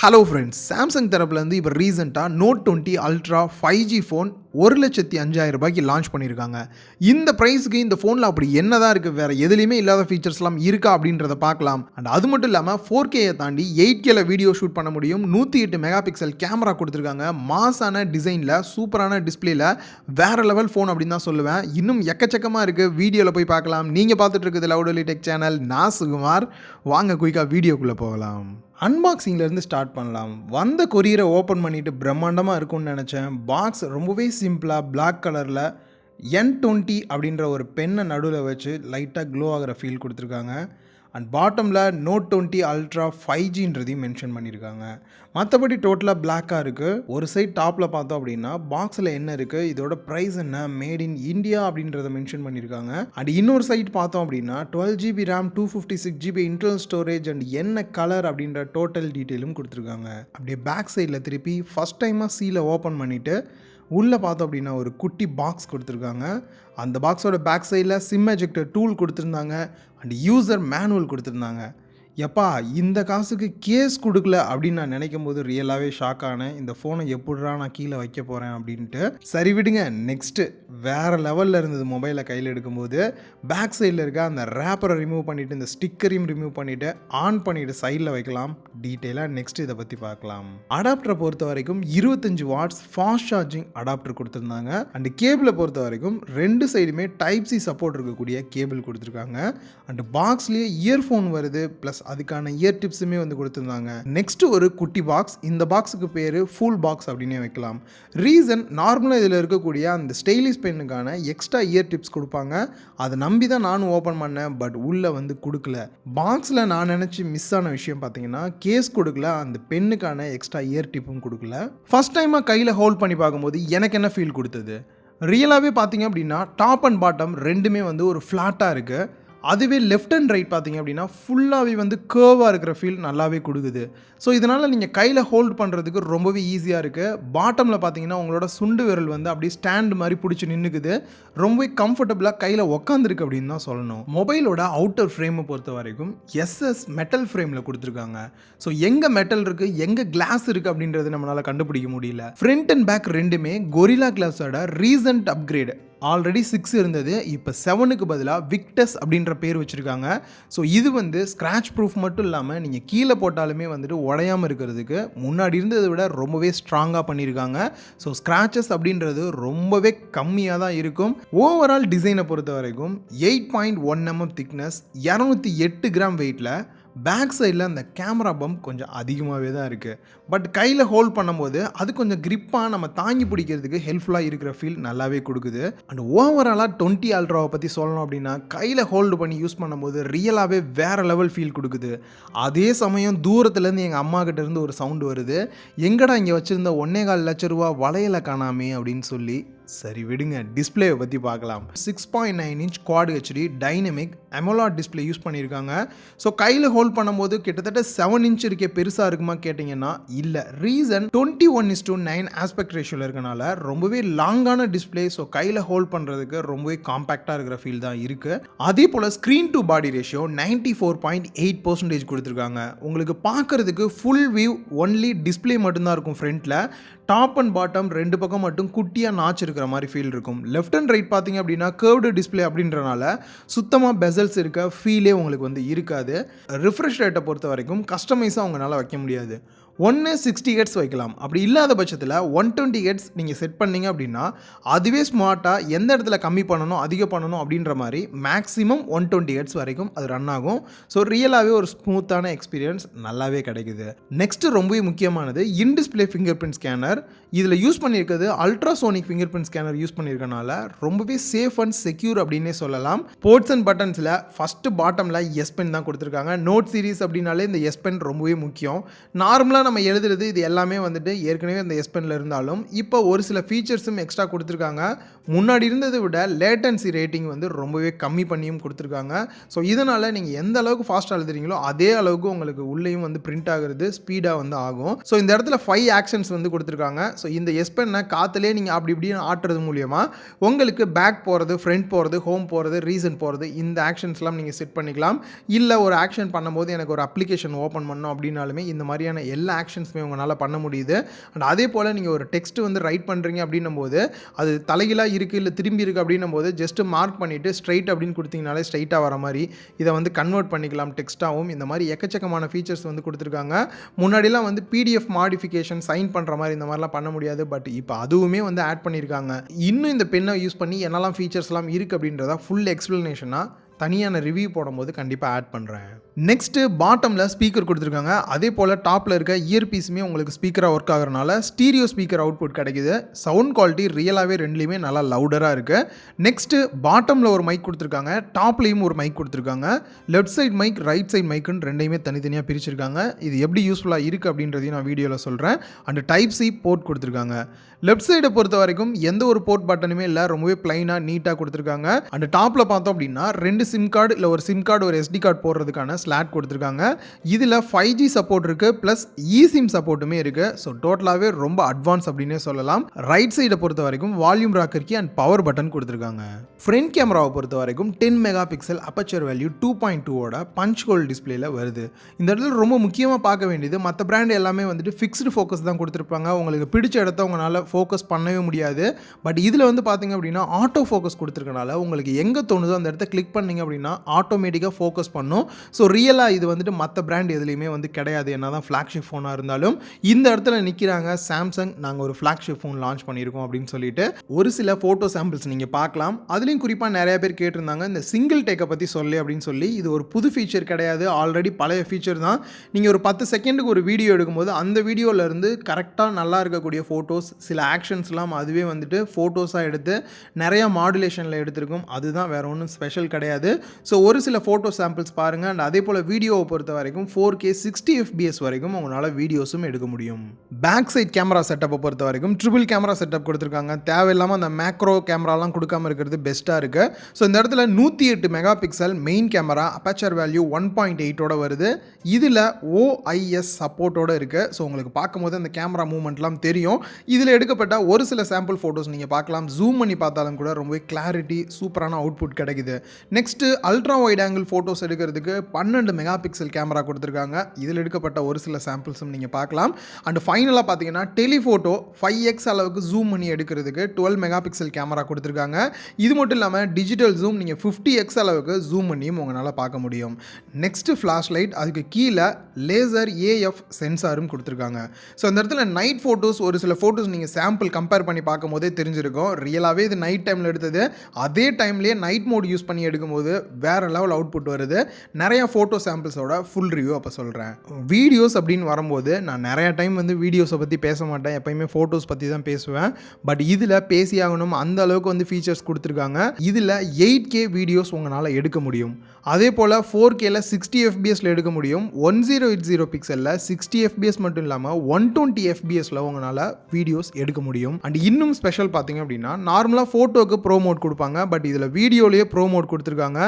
Hello friends, Samsung தரப்புலேருந்து இப்போ ரீசெண்டாக note 20 ultra 5G phone 1,05,000 launch பண்ணியிருக்காங்க. இந்த ப்ரைஸுக்கு இந்த ஃபோனில் அப்படி என்ன தான் இருக்குது, வேறு எதுலேயுமே இல்லாத ஃபீச்சர்ஸ்லாம் இருக்கா அப்படின்றத பார்க்கலாம். அண்ட் அது மட்டும் இல்லாமல் 4Kயை தாண்டி 8Kல வீடியோ ஷூட் பண்ண முடியும். 108 மெகா பிக்சல் கேமரா கொடுத்துருக்காங்க. மாஸான டிசைனில் சூப்பரான டிஸ்பிளேல வேறு லெவல் ஃபோன் அப்படின்னு தான் சொல்லுவேன். இன்னும் எக்கச்சக்கமாக இருக்குது, வீடியோவில் போய் பார்க்கலாம். நீங்கள் பார்த்துட்டு இருக்குது லவுடலி டெக் சேனல். நான் சுகுமார். வாங்க குயிக்காக வீடியோக்குள்ளே போகலாம். அன்பாக்சிங்லேருந்து ஸ்டார்ட் பண்ணலாம். வந்த கொரியரை ஓப்பன் பண்ணிவிட்டு பிரம்மாண்டமாக இருக்கும்னு நினச்சேன். பாக்ஸ் ரொம்பவே சிம்பிளாக பிளாக் கலரில் N20 அப்படின்ற ஒரு பெண்ணை நடுவில் வச்சு லைட்டாக க்ளோ ஆகிற ஃபீல் கொடுத்துருக்காங்க. அண்ட் பாட்டமில் நோட் 20 அல்ட்ரா 5Gன்றதையும் மென்ஷன் பண்ணியிருக்காங்க. மற்றபடி டோட்டலாக பிளாக்காக இருக்குது. ஒரு சைட் டாப்பில் பார்த்தோம் அப்படின்னா பாக்ஸில் என்ன இருக்குது, இதோட ப்ரைஸ் என்ன, மேட் இன் இந்தியா அப்படின்றத மென்ஷன் பண்ணியிருக்காங்க. அண்ட் இன்னொரு சைட் பார்த்தோம் அப்படின்னா 12GB RAM 256GB internal storage and என்ன கலர் அப்படின்ற டோட்டல் டீட்டெயிலும் கொடுத்துருக்காங்க. அப்படியே பேக் சைடில் திருப்பி ஃபஸ்ட் டைமாக சீலை ஓப்பன் பண்ணிவிட்டு உள்ளே பார்த்தோம் அப்படின்னா ஒரு குட்டி பாக்ஸ் கொடுத்துருக்காங்க. அந்த பாக்ஸோட பேக் சைடில் சிம் எஜெக்டர் டூல் கொடுத்துருந்தாங்க அண்ட் யூசர் மேனுவல் கொடுத்துருந்தாங்க. எப்பா இந்த காசுக்கு கேஸ் கொடுக்கல அப்படின்னு நான் நினைக்கும் போது ரியலாகவே ஷாக் ஆனேன். இந்த ஃபோனை எப்படிரா நான் கீழே வைக்க போகிறேன் அப்படின்ட்டு. சரி விடுங்க, நெக்ஸ்ட்டு வேறு லெவலில் இருந்தது. மொபைலை கையில் எடுக்கும்போது பேக் சைடில் இருக்க அந்த ரேப்பரை ரிமூவ் பண்ணிவிட்டு இந்த ஸ்டிக்கரையும் ரிமூவ் பண்ணிவிட்டு ஆன் பண்ணிவிட்டு சைடில் வைக்கலாம். டீட்டெயிலாக நெக்ஸ்ட் இதை பற்றி பார்க்கலாம். அடாப்டரை பொறுத்த வரைக்கும் 25 வாட்ஸ் ஃபாஸ்ட் சார்ஜிங் அடாப்டர் கொடுத்துருந்தாங்க. அண்ட் கேபிளை பொறுத்த வரைக்கும் ரெண்டு சைடுமே டைப் சி சப்போர்ட் இருக்கக்கூடிய கேபிள் கொடுத்துருக்காங்க. அண்ட் பாக்ஸ்லேயே இயர்ஃபோன் வருது, ப்ளஸ் அதுக்கான இயர் டிப்ஸுமே வந்து கொடுத்துருந்தாங்க. நெக்ஸ்ட் ஒரு குட்டி பாக்ஸ். இந்த பாக்ஸுக்கு பேர் ஃபுல் பாக்ஸ் அப்படின்னே வைக்கலாம். ரீசன் நார்மலாக இதில் இருக்கக்கூடிய அந்த ஸ்டைலிஷ் பெண்ணுக்கான எக்ஸ்ட்ரா இயர் டிப்ஸ் கொடுப்பாங்க. அதை நம்பி தான் நானும் ஓப்பன் பண்ணேன். பட் உள்ளே வந்து கொடுக்கல. பாக்ஸில் நான் நினச்சி மிஸ் ஆன விஷயம் பார்த்தீங்கன்னா கேஸ் கொடுக்கல, அந்த பெண்ணுக்கான எக்ஸ்ட்ரா இயர் டிப்பும் கொடுக்கல. ஃபர்ஸ்ட் டைமாக கையில் ஹோல்ட் பண்ணி பார்க்கும்போது எனக்கு என்ன ஃபீல் கொடுத்தது, ரியலாகவே பார்த்தீங்க அப்படின்னா டாப் அண்ட் பாட்டம் ரெண்டுமே வந்து ஒரு ஃப்ளாட்டாக இருக்குது. அதுவே லெஃப்ட் அண்ட் ரைட் பார்த்தீங்க அப்படின்னா ஃபுல்லாகவே வந்து கேர்வாக இருக்கிற ஃபீல் நல்லாவே கொடுக்குது. ஸோ இதனால் நீங்கள் கையில் ஹோல்ட் பண்ணுறதுக்கு ரொம்பவே ஈஸியாக இருக்குது. பாட்டமில் பார்த்தீங்கன்னா உங்களோட சுண்டு விரல் வந்து அப்படியே ஸ்டாண்டு மாதிரி பிடிச்சி நின்றுக்குது. ரொம்பவே கம்ஃபர்டபுளாக கையில் உக்காந்துருக்கு அப்படின்னு தான் சொல்லணும். மொபைலோட அவுட்டர் ஃப்ரேமை பொறுத்த வரைக்கும் SS மெட்டல் ஃப்ரேமில் கொடுத்துருக்காங்க. ஸோ எங்கே மெட்டல் இருக்குது எங்கே கிளாஸ் இருக்குது அப்படின்றது நம்மளால் கண்டுபிடிக்க முடியல. ஃப்ரண்ட் அண்ட் பேக் ரெண்டுமே கொரில்லா கிளாஸோட ரீசன்ட் அப்கிரேடு. ஆல்ரெடி 6 இருந்தது, இப்போ 7க்கு பதிலாக விக்டஸ் அப்படின்ற பேர் வச்சுருக்காங்க. ஸோ இது வந்து ஸ்க்ராட்ச் ப்ரூஃப் மட்டும் இல்லாமல் நீங்கள் கீழே போட்டாலுமே வந்துட்டு உடையாமல் இருக்கிறதுக்கு முன்னாடி இருந்ததை விட ரொம்பவே ஸ்ட்ராங்காக பண்ணியிருக்காங்க. ஸோ ஸ்க்ராச்சஸ் அப்படின்றது ரொம்பவே கம்மியாக தான் இருக்கும். ஓவரால் டிசைனை பொறுத்த வரைக்கும் 8.1 mm திக்னஸ், 208 கிராம் வெயிட்டில். பேக் சைடில் அந்த கேமரா பம்ப் கொஞ்சம் அதிகமாகவே தான் இருக்குது. பட் கையில் ஹோல்ட் பண்ணும்போது அது கொஞ்சம் கிரிப்பாக நம்ம தாங்கி பிடிக்கிறதுக்கு ஹெல்ப்ஃபுல்லாக இருக்கிற ஃபீல் நல்லாவே கொடுக்குது. அண்ட் ஓவராலாக 20 அல்ட்ராவை பற்றி சொல்லணும் அப்படின்னா கையில் ஹோல்டு பண்ணி யூஸ் பண்ணும்போது ரியலாகவே வேறு லெவல் ஃபீல் கொடுக்குது. அதே சமயம் தூரத்துலேருந்து எங்கள் அம்மா கிட்டேருந்து ஒரு சவுண்டு வருது, எங்கடா இங்கே வச்சுருந்த 1.25 லட்ச ரூபா வளையலை காணாமே அப்படின்னு சொல்லி. சரி விடுங்க, டிஸ்பிளேவை பற்றி பார்க்கலாம். 6.9 inch Quad HD dynamic AMOLED display use பண்ணியிருக்காங்க. ஸோ கையில் ஹோல்ட் பண்ணும்போது கிட்டத்தட்ட 7 inch இருக்கே பெருசாக இருக்குமா கேட்டிங்கன்னா இல்லை. ரீசன் 21:9 ஆஸ்பெக்ட் ரேஷியோவில் இருக்கனால ரொம்பவே லாங்கான டிஸ்பிளே. ஸோ கையில் ஹோல்ட் பண்ணுறதுக்கு ரொம்பவே காம்பேக்டாக இருக்கிற ஃபீல் தான் இருக்குது. அதே போல் ஸ்க்ரீன் டு பாடி ரேஷியோ 94.8% கொடுத்துருக்காங்க. உங்களுக்கு பார்க்குறதுக்கு ஃபுல் வியூ ஒன்லி டிஸ்பிளே மட்டும்தான் இருக்கும். ஃப்ரண்ட்டில் டாப் அண்ட் பாட்டம் ரெண்டு பக்கம் மட்டும் குட்டியாக நாச் இருக்கிற மாதிரி ஃபீல் இருக்கும். லெஃப்ட் அண்ட் ரைட் பார்த்தீங்க அப்படின்னா கர்வ்டு டிஸ்பிளே அப்படின்றனால சுத்தமாக பெசல்ஸ் இருக்க ஃபீலே உங்களுக்கு வந்து இருக்காது. ரிஃப்ரெஷ் ரேட்டை பொறுத்த வரைக்கும் கஸ்டமைஸாக உங்களால் வைக்க முடியாது. 60 Hz வைக்கலாம். அப்படி இல்லாத பட்சத்தில் 120 Hz நீங்கள் செட் பண்ணீங்க அப்படின்னா அதுவே ஸ்மார்ட்டாக எந்த இடத்துல கம்மி பண்ணணும் அதிகம் பண்ணணும் அப்படின்ற மாதிரி மேக்ஸிமம் 120 Hz வரைக்கும் அது ரன் ஆகும். ஸோ ரியலாகவே ஒரு ஸ்மூத்தான எக்ஸ்பீரியன்ஸ் நல்லாவே கிடைக்குது. நெக்ஸ்ட்டு ரொம்பவே முக்கியமானது in display fingerprint scanner. இதில் யூஸ் பண்ணியிருக்கிறது ultrasonic fingerprint scanner use பண்ணியிருக்கனால ரொம்பவே சேஃப் அண்ட் செக்யூர் அப்படின்னே சொல்லலாம். போர்ட்ஸ் அண்ட் பட்டன்ஸில் ஃபஸ்ட்டு பாட்டமில் S Pen தான் கொடுத்துருக்காங்க. நோட் சீரிஸ் அப்படின்னாலே இந்த S Pen ரொம்பவே முக்கியம். நார்மலாக நம்ம எழுதுறது இது எல்லாமே வந்துட்டு ஏற்கனவே இந்த S Penல இருந்தாலும் இப்போ ஒரு சில ஃபீச்சர்ஸும் எக்ஸ்ட்ரா கொடுத்துருக்காங்க. முன்னாடி இருந்ததை விட லேட்டன்சி ரேட்டிங் வந்து ரொம்பவே கம்மி பண்ணியும் கொடுத்துருக்காங்க. ஸோ இதனால் நீங்கள் எந்த அளவுக்கு ஃபாஸ்ட்டாக எழுதுறீங்களோ அதே அளவுக்கு உங்களுக்கு உள்ளேயும் வந்து பிரிண்ட் ஆகுறது ஸ்பீடாக வந்து ஆகும். ஸோ இந்த இடத்துல 5 ஆக்ஷன்ஸ் வந்து கொடுத்துருக்காங்க. ஸோ இந்த S Penனை காற்றுலேயே நீங்கள் அப்படி இப்படின்னு ஆட்டுறது மூலியமாக உங்களுக்கு பேக் போகிறது, ஃப்ரண்ட் போகிறது, ஹோம் போகிறது, ரீசன் போகிறது, இந்த ஆக்ஷன்ஸ்லாம் நீங்கள் செட் பண்ணிக்கலாம். இல்லை ஒரு ஆக்ஷன் பண்ணும்போது எனக்கு ஒரு அப்ளிகேஷன் ஓப்பன் பண்ணணும் அப்படின்னாலுமே இந்த மாதிரியான எல்லா ஆக்ஷன்ஸுமே உங்களால் பண்ண முடியுது. அண்ட் அதே போல் நீங்கள் ஒரு டெக்ஸ்ட் வந்து ரைட் பண்ணுறீங்க அப்படின்னும் போது அது தலைகீழாக இருக்குது இல்லை திரும்பி இருக்குது அப்படின்னும் போது ஜஸ்ட்டு மார்க் பண்ணிவிட்டு ஸ்ட்ரைட் அப்படின்னு கொடுத்தீங்கனாலே ஸ்ட்ரைட்டாக வர மாதிரி இதை வந்து கன்வெர்ட் பண்ணிக்கலாம் டெக்ஸ்ட்டாகவும். இந்த மாதிரி எக்கச்சக்கமான ஃபீச்சர்ஸ் வந்து கொடுத்துருக்காங்க. முன்னாடிலாம் வந்து பிடிஎஃப் மாடிஃபிகேஷன் சைன் பண்ணுற மாதிரி இந்த மாதிரிலாம் பண்ண முடியாது. பட் இப்போ அதுவுமே வந்து ஆட் பண்ணியிருக்காங்க. இன்னும் இந்த பெண்ணை யூஸ் பண்ணி என்னெல்லாம் ஃபீச்சர்ஸ்லாம் இருக்குது அப்படின்றத ஃபுல் எக்ஸ்ப்ளனேஷனாக தனியான ரிவ்யூ போடும்போது கண்டிப்பாக ஆட் பண்ணுறேன். நெக்ஸ்ட்டு பாட்டமில் ஸ்பீக்கர் கொடுத்துருக்காங்க. அதே போல் டாப்பில் இருக்க இயர்பீஸுமே உங்களுக்கு ஸ்பீக்கராக ஒர்க் ஆகிறனால ஸ்டீரியோ ஸ்பீக்கர் அவுட்புட் கிடைக்குது. சவுண்ட் குவாலிட்டி ரியலாகவே ரெண்டுலேயுமே நல்லா லவுடராக இருக்குது. நெக்ஸ்ட்டு பாட்டமில் ஒரு மைக் கொடுத்துருக்காங்க, டாப்லேயும் ஒரு மைக் கொடுத்துருக்காங்க. Left side mic, right side மைக்குன்னு ரெண்டையுமே தனித்தனியாக பிரிச்சிருக்காங்க. இது எப்படி யூஸ்ஃபுல்லாக இருக்குது அப்படின்றதையும் நான் வீடியோவில் சொல்கிறேன். அண்ட் டைப் சி போர்ட் கொடுத்துருக்காங்க. லெஃப்ட் சைடை பொறுத்த வரைக்கும் எந்த ஒரு போர்ட் பட்டனுமே இல்லை, ரொம்பவே பிளைனாக நீட்டாக கொடுத்துருக்காங்க. அண்ட் டாப்பில் பார்த்தோம் அப்படின்னா 2 சிம் கார்டு இல்லை ஒரு சிம் கார்டு ஒரு SD கார்டு போடுறதுக்கான ஸ்லாட் கொடுத்துருக்காங்க. இதில் 5G சப்போர்ட் இருக்குது, ப்ளஸ் eSIM சப்போர்ட்டுமே இருக்குது. ஸோ டோட்டலாகவே ரொம்ப அட்வான்ஸ் அப்படின்னே சொல்லலாம். ரைட் சைடை பொறுத்த வரைக்கும் volume rocker key and power button கொடுத்துருக்காங்க. ஃப்ரண்ட் கேமராவை பொறுத்த வரைக்கும் 10 மெகா பிக்சல் அப்பச்சர் வேல்யூ 2.2ஓட பஞ்ச் ஹோல் டிஸ்பிளேல வருது. இந்த இடத்துல ரொம்ப முக்கியமாக பார்க்க வேண்டியது, மற்ற பிராண்ட் எல்லாமே வந்துட்டு ஃபிக்ஸ்டு ஃபோக்கஸ் தான் கொடுத்துருப்பாங்க. உங்களுக்கு பிடிச்ச இடத்த உங்களால் ஃபோக்கஸ் பண்ணவே முடியாது. பட் இதில் வந்து பார்த்தீங்க அப்படின்னா ஆட்டோ ஃபோக்கஸ் கொடுத்துருக்கனால உங்களுக்கு எங்கே தோணுதோ அந்த இடத்த கிளிக் பண்ணிங்க அப்படின்னா ஆட்டோமேட்டிக்காக ஃபோக்கஸ் பண்ணும். ஸோ ரியலாக இது வந்துட்டு மற்ற பிராண்ட் எதுலேயுமே வந்து கிடையாது. என்ன தான் ஃப்ளாக்ஷிப் ஃபோனாக இருந்தாலும் இந்த இடத்துல நிற்கிறாங்க சாம்சங், நாங்கள் ஒரு ஃப்ளாக்ஷிப் ஃபோன் லான்ச் பண்ணியிருக்கோம் அப்படின்னு சொல்லிட்டு ஒரு சில ஃபோட்டோ சாம்பிள்ஸ் நீங்கள் பார்க்கலாம். அதுலேயும் குறிப்பாக நிறைய பேர் கேட்டிருந்தாங்க இந்த சிங்கிள் டேக்கை பற்றி சொல்லி அப்படின்னு சொல்லி. இது ஒரு புது ஃபீச்சர் கிடையாது, ஆல்ரெடி பழைய ஃபீச்சர் தான். நீங்கள் ஒரு 10 செகண்டுக்கு ஒரு வீடியோ எடுக்கும்போது அந்த வீடியோவிலேருந்து கரெக்டாக நல்லா இருக்கக்கூடிய ஃபோட்டோஸ், சில ஆக்ஷன்ஸ்லாம் அதுவே வந்துட்டு ஃபோட்டோஸாக எடுத்து நிறையா மாடுலேஷனில் எடுத்திருக்கும். அதுதான் வேறு ஒன்றும் ஸ்பெஷல் கிடையாது. ஸோ ஒரு சில ஃபோட்டோ சாம்பிள்ஸ் பாருங்கள். அண்ட் அதே போல் வீடியோவை பொறுத்த வரைக்கும் 4K 60 FPS வரைக்கும் உங்களால் வீடியோஸும் எடுக்க முடியும். பேக் சைட் கேமரா செட்டப்பை பொறுத்த வரைக்கும் ட்ரிபிள் கேமரா செட்டப் கொடுத்துருக்காங்க. தேவையில்லாமல் அந்த மேக்ரோ கேமராலாம் கொடுக்காமல் இருக்கிறது பெஸ்ட்டாக இருக்குது. ஸோ இந்த இடத்துல 108 megapixel main camera, aperture value 1.8ஓட வருது. இதில் OIS சப்போர்ட்டோடு இருக்குது. ஸோ உங்களுக்கு பார்க்கும்போது அந்த கேமரா மூவ்மெண்ட்லாம் தெரியும். இதில் எடுக்கப்பட்ட ஒரு சில சாம்பிள் ஃபோட்டோஸ் நீங்கள் பார்க்கலாம். ஜூம் பண்ணி பார்த்தாலும் கூட ரொம்பவே கிளாரிட்டி சூப்பரான அவுட்புட் கிடைக்குது. Next ultra wide angle photos எடுக்கிறதுக்கு 12 மெகா பிக்சல் கேமரா கொடுத்துருக்காங்க. இதில் எடுக்கப்பட்ட ஒரு சில சாம்பிள்ஸும் நீங்கள் பார்க்கலாம். அண்ட் ஃபைனலாக பார்த்தீங்கன்னா டெலிஃபோட்டோ 5x அளவுக்கு ஜூம் பண்ணி எடுக்கிறதுக்கு 12 மெகா பிக்சல் கேமரா கொடுத்துருக்காங்க. இது மட்டும் இல்லாமல் டிஜிட்டல் ஜூம் நீங்கள் 50x அளவுக்கு ஜூம் பண்ணியும் உங்களால் பார்க்க முடியும். நெக்ஸ்ட்டு ஃப்ளாஷ் லைட், அதுக்கு கீழே லேசர் AF சென்சாரும் கொடுத்துருக்காங்க. ஸோ அந்த இடத்துல நைட் ஃபோட்டோஸ் ஒரு சில ஃபோட்டோஸ் நீங்கள் சாம்பிள் கம்பேர் பண்ணி பார்க்கும் போதே தெரிஞ்சிருக்கும். ரியலாகவே இது நைட் டைமில் எடுத்தது, அதே டைம்லேயே நைட் மோட் யூஸ் பண்ணி எடுக்கும்போது வேறு லெவல் அவுட்புட் வருது. நிறையா ஃபோட்டோ சாம்பிள்ஸோட ஃபுல் ரிவ்யூ அப்போ சொல்கிறேன். வீடியோஸ் அப்படின்னு வரும்போது நான் நிறையா டைம் வந்து வீடியோஸை பற்றி பேச மாட்டேன், எப்பயுமே ஃபோட்டோஸ் பற்றி தான் பேசுவேன். பட் இதில் பேசியாகணும், அந்த அளவுக்கு வந்து ஃபீச்சர்ஸ் கொடுத்துருக்காங்க. இதில் 8K வீடியோஸ் உங்களால் எடுக்க முடியும். அதே போல் 4Kல 60 FPSல எடுக்க முடியும். 1080 பிக்சலில் 60 FPS மட்டும் இல்லாமல் 120 FPSல உங்களால் வீடியோஸ் எடுக்க முடியும். அண்ட் இன்னும் ஸ்பெஷல் பார்த்தீங்க அப்படின்னா நார்மலாக ஃபோட்டோக்கு ப்ரோ மோட் கொடுப்பாங்க, பட் இதில் வீடியோலேயே ப்ரோ மோட் கொடுத்துருக்காங்க.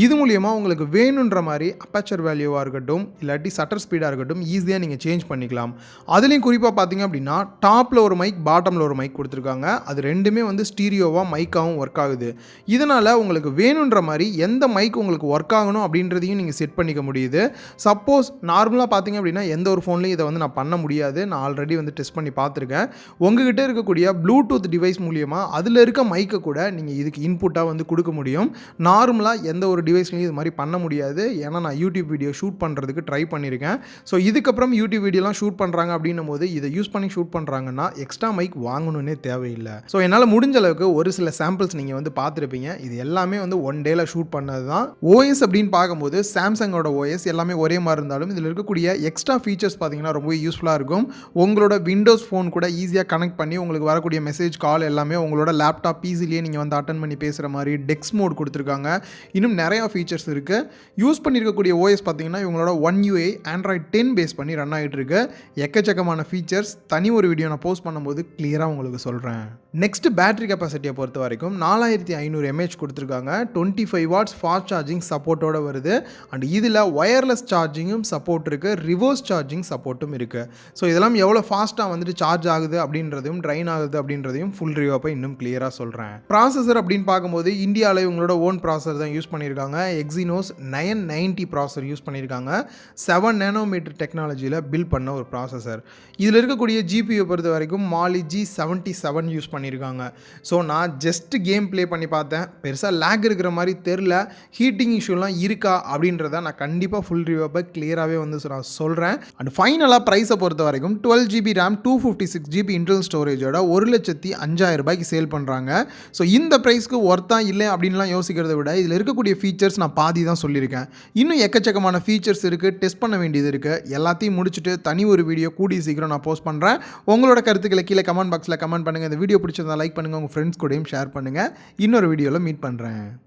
இது மூலியமாக உங்களுக்கு வேணுன்ற மாதிரி அப்பச்சர் வேல்யூவாக இருக்கட்டும் இல்லாட்டி சட்டர் ஸ்பீடாக இருக்கட்டும் ஈஸியாக நீங்கள் சேஞ்ச் பண்ணிக்கலாம். அதுலேயும் குறிப்பாக பார்த்தீங்க அப்படின்னா டாப்பில் ஒரு மைக், பாட்டமில் ஒரு மைக் கொடுத்துருக்காங்க. அது ரெண்டுமே வந்து ஸ்டீரியோவாக மைக்காகவும் ஒர்க் ஆகுது. இதனால் உங்களுக்கு வேணுன்ற மாதிரி எந்த மைக் உங்களுக்கு ஒர்க் ஆகணும் அப்படின்றதையும் நீங்கள் செட் பண்ணிக்க முடியுது. சப்போஸ் நார்மலாக பார்த்தீங்க அப்படின்னா எந்த ஒரு ஃபோன்லையும் இதை வந்து நான் பண்ண முடியாது, நான் ஆல்ரெடி வந்து டெஸ்ட் பண்ணி பார்த்துருக்கேன். உங்ககிட்ட இருக்கக்கூடிய ப்ளூடூத் டிவைஸ் மூலியமாக அதில் இருக்க மைக்கை கூட நீங்கள் இதுக்கு இன்புட்டாக வந்து கொடுக்க முடியும். நார்மலாக எந்த ஒரு டிவைஸ்லையும் இது மாதிரி பண்ண முடியாது. ஏன்னா நான் யூடியூப் வீடியோ ஷூட் பண்ணுறதுக்கு ட்ரை பண்ணியிருக்கேன். ஸோ இதுக்கப்புறம் யூடியூப் வீடியோலாம் ஷூட் பண்ணுறாங்க அப்படின்னும் போது இதை யூஸ் பண்ணி ஷூட் பண்ணுறாங்கன்னா எக்ஸ்ட்ரா மைக் வாங்கணுன்னே தேவையில்லை. ஸோ என்னால் முடிஞ்ச அளவுக்கு ஒரு சில சாம்பிள்ஸ் நீங்கள் வந்து பார்த்துருப்பீங்க. இது எல்லாமே வந்து 1 டேல ஷூட் பண்ணது தான். OS அப்படின்னு பார்க்கும்போது சாம்சங்கோட OS எல்லாமே ஒரே மாதிரி இருந்தாலும் இதில் இருக்கக்கூடிய எக்ஸ்ட்ரா ஃபீச்சர்ஸ் பார்த்தீங்கன்னா ரொம்ப யூஸ்ஃபுல்லாக இருக்கும். உங்களோட விண்டோஸ் ஃபோன் கூட ஈஸியாக கனெக்ட் பண்ணி உங்களுக்கு வரக்கூடிய மெசேஜ் கால் எல்லாமே உங்களோட லேப்டாப் பிசிலேயே நீங்கள் வந்து அட்டன் பண்ணி பேசுகிற மாதிரி டெக்ஸ் மோட் கொடுத்துருக்காங்க. இன்னும் நிறையா ஃபீச்சர்ஸ் இருக்குது. யூஸ் பண்ணியிருக்கக்கூடிய OS பார்த்தீங்கன்னா இவங்களோட One UI Android 10 பேஸ் பண்ணி ரன் ஆகிட்டு இருக்கு. எக்கச்சக்கமான ஃபீச்சர்ஸ் தனி ஒரு வீடியோ நான் போஸ்ட் பண்ணும்போது கிளியராக உங்களுக்கு சொல்கிறேன். நெக்ஸ்ட் பேட்டரி கெப்பாசிட்டியை பொறுத்த வரைக்கும் 4500 mAh கொடுத்துருக்காங்க. 25 வாட்ஸ் ஃபாஸ்ட் சார்ஜிங் சப்போர்ட்டோட வருது. அண்ட் இதில் ஒயர்லெஸ் சார்ஜிங்கும் சப்போர்ட் இருக்குது, ரிவர்ஸ் சார்ஜிங் சப்போர்ட்டும் இருக்குது. ஸோ இதெல்லாம் எவ்வளோ ஃபாஸ்ட்டாக வந்துட்டு சார்ஜ் ஆகுது அப்படின்றதையும் ட்ரைன் ஆகுது அப்படின்றதையும் ஃபுல் ரிவ்யூ இன்னும் கிளியராக சொல்கிறேன். ப்ராசஸர் அப்படின்னு பார்க்கும்போது இந்தியாவில் இவங்களோட ஓன் ப்ராசஸர் தான் யூஸ் பண்ணியிருக்காங்க. எக்ஸினோஸ் 990 ப்ராசஸர் யூஸ் பண்ணியிருக்காங்க. 7 நேனோமீட்டர் டெக்னாலஜியில் பில்ட் பண்ண ஒரு ப்ராசஸர். இதில் இருக்கக்கூடிய ஜிபியை பொறுத்த வரைக்கும் மாலி G77 யூஸ் பண்ணியிருக்காங்க. ஸோ நான் ஜஸ்ட் கேம் ப்ளே பண்ணி பார்த்தேன், பெருசாக லேக் இருக்கிற மாதிரி தெரில. ஹீட்டிங் இஷ்யூலாம் இருக்கா அப்படின்றத நான் கண்டிப்பாக ஃபுல் ரிவ்யூ கிளியராகவே வந்து நான் சொல்கிறேன். அண்ட் ஃபைனலாக ப்ரைஸை பொறுத்த வரைக்கும் 12 GB RAM 256 GB இன்டர்னல் ஸ்டோரேஜோட 1,05,000 ரூபாய்க்கு சேல் பண்ணுறாங்க. ஸோ இந்த ப்ரைஸ்க்கு ஒர்த்தா இல்லை அப்படின்லாம் யோசிக்கிறத விட இதில் இருக்கக்கூடிய ஃபீச்சர்ஸ் நான் பாதி தான் சொல்லியிருக்கேன். இன்னும் எக்கச்சக்கமான ஃபீச்சர்ஸ் இருக்குது, டெஸ்ட் பண்ண வேண்டியது இருக்குது. எல்லாத்தையும் முடிச்சுட்டு தனி ஒரு வீடியோ கூடிய சீக்கிரம் நான் போஸ்ட் பண்ணுறேன். உங்களோட கருத்துக்களை கீழே கமெண்ட் பாக்ஸில் கமெண்ட் பண்ணுங்கள். இந்த வீடியோ பிடிச்சிருந்தா லைக் பண்ணுங்கள், உங்கள் ஃப்ரெண்ட்ஸ் கூடயும் ஷேர் பண்ணுங்கள். இன்னொரு வீடியோவில் மீட் பண்ணுறேன்.